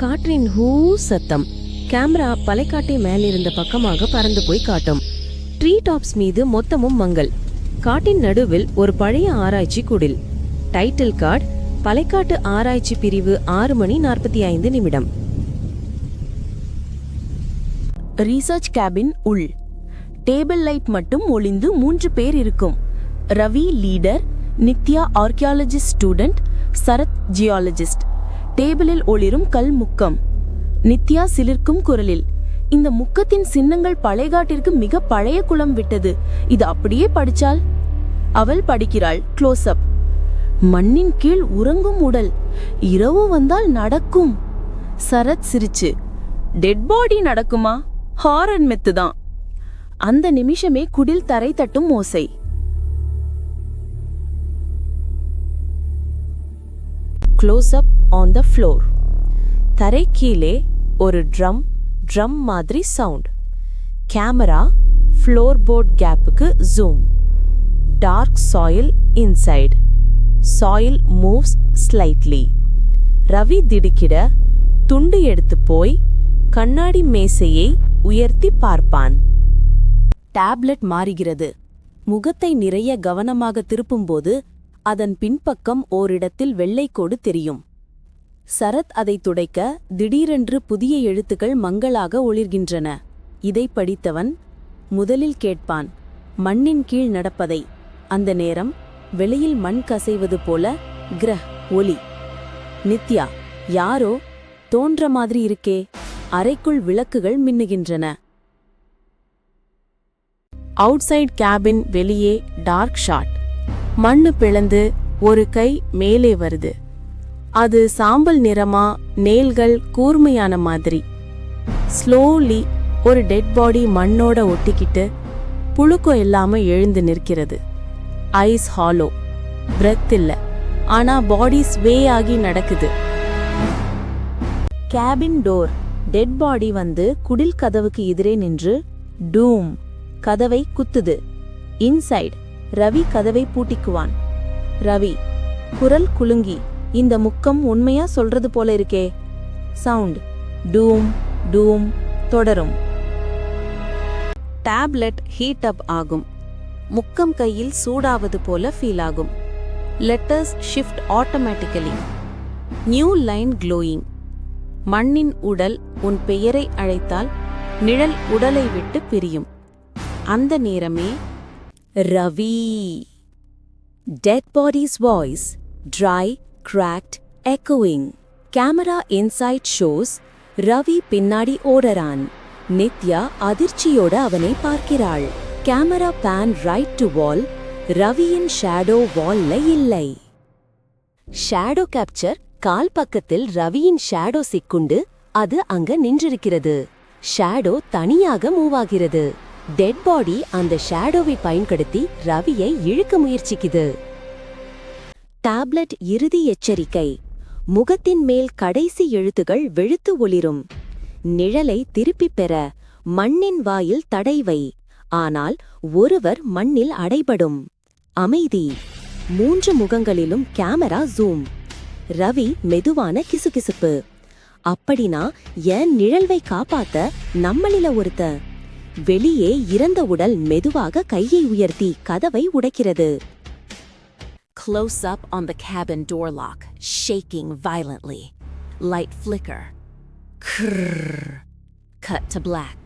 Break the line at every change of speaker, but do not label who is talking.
காற்றின் ஹூ சத்தம். கேமரா பலைக்காட்டை மேலிருந்த பக்கமாக பறந்து போய் காட்டும். ட்ரீ டாப்ஸ் மீது மொத்தமும் மங்கள். காட்டின் நடுவில் ஒரு பழைய ஆராய்ச்சி குடில். டைட்டில் கார்டு: பலைக்காட்டு ஆராய்ச்சி பிரிவு, 6:45.
ரீசர்ச் கேபின் உள். டேபிள் லைட் மட்டும் ஒளிந்து 3 பேர் இருக்கும். Ravi leader, Nithya archaeologist student, Sarath geologist. டேபிளில் ஒளிரும் கல் முக்கம். நித்யா சிலிர்க்கும் குரலில், இந்த முக்கத்தின் சின்னங்கள் பழைகாட்டிற்கு மிக பழைய குளம் விட்டது. இது அப்படியே படிச்சால்? அவள் படிக்கிறாள். Close up. மண்ணின் கீழ் உறங்கும் உடல். இரவு வந்தால் நடக்கும். சரத் சிரிச்சு, டெட் பாடி நடக்குமா? ஹாரர் மெத்து தான். அந்த நிமிஷமே குடில் தரை தட்டும் ஓசை. Close up on the floor. தரை கீழே ஒரு ட்ரம் மாதிரி சவுண்ட். கேமரா ஃப்ளோர் போர்ட் கேப்புக்கு zoom. Dark soil inside. Soil moves slightly. Ravi திடுக்கிட துண்டு எடுத்து போய் கண்ணாடி மேசையை உயர்த்தி பார்ப்பான். டேப்லெட் மாறுகிறது. முகத்தை நிறைய கவனமாக திருப்பும்போது அதன் பின்பக்கம் ஓரிடத்தில் வெள்ளைக்கோடு தெரியும். சரத் அதை துடைக்க திடீரென்று புதிய எழுத்துக்கள் மங்களாக ஒளிர்கின்றன. இதை படித்தவன் முதலில் கேட்பான், மண்ணின் கீழ் நடப்பதை. அந்த நேரம் வெளியில் மண் கசைவது போல கிரஹ் ஒலி. நித்யா, யாரோ தோன்ற மாதிரி இருக்கே. அறைக்குள் விளக்குகள் மின்னுகின்றன. அவுட்சைட் கேபின் வெளியே டார்க் ஷாட். மண்ணு பிளந்து ஒரு கை மேலே வருது. அது சாம்பல் நிறமா, நேல்கள் கூர்மையான மாதிரி. ஸ்லோலி ஒரு டெட் பாடி மண்ணோட ஒட்டிக்கிட்டு புழுக்கம் இல்லாம எழுந்து நிற்கிறது. Ice hollow. பிரெத் இல்ல, ஆனா பாடி ஸ்வே ஆகி நடக்குது. Cabin door. டெட் பாடி வந்து குடில் கதவுக்கு எதிரே நின்று டூம் கதவை குத்துது. இன்சைட். ரவி கதவை பூட்டிக்குவான். ரவி குரல் குலுங்கி, இந்த முக்கம் உண்மையா சொல்றது போல இருக்கே. சவுண்ட் டூம் டூம் தொடரும். டேப்லெட் ஹீட் அப் ஆகும். முக்கம் கையில் சூடாவது போல ஃபீல் ஆகும். Letters shift automatically. New line glowing. மண்ணின் உடல் உன் பெயரை அழைத்தால் நிழல் உடலை விட்டு பிரியும். அந்த நேரமே Ravi. Dead body's voice dry, cracked, echoing. Camera inside shows Ravi பின்னாடி ஓடறான். நித்யா அதிர்ச்சியோட அவனை பார்க்கிறாள். Camera pan right to wall. ரவியின் ஷேடோ வால்ல இல்லை. Shadow capture. கால் பக்கத்தில் ரவியின் ஷேடோ சிக்குண்டு அது அங்க நின்றிருக்கிறது. ஷேடோ தனியாக மூவ் ஆகிறது. டெட் பாடி அந்த ஷேடோவை பயன்படுத்தி ரவியை இழுக்க முயற்சிக்குது. டேப்லெட் இறுதி எச்சரிக்கை. முகத்தின் மேல் கடைசி எழுத்துகள் வெளுத்து ஒளிரும். நிழலை திருப்பிப் பெற மண்ணின் வாயில் தடைவை. ஆனால் ஒருவர் மண்ணில் அடைபடும். அமைதி. 3 முகங்களிலும் கேமரா ஜூம். ரவி மெதுவான கிசுகிசுப்பு. அப்படினா என் நிழல்வை காப்பாத்த நம்மளில ஒருத்த. வெளியே இறந்த உடல் மெதுவாக கையை உயர்த்தி கதவை உடைக்கிறது. Close up on the cabin door lock, shaking violently. Light flicker. Krrrr. Cut to black.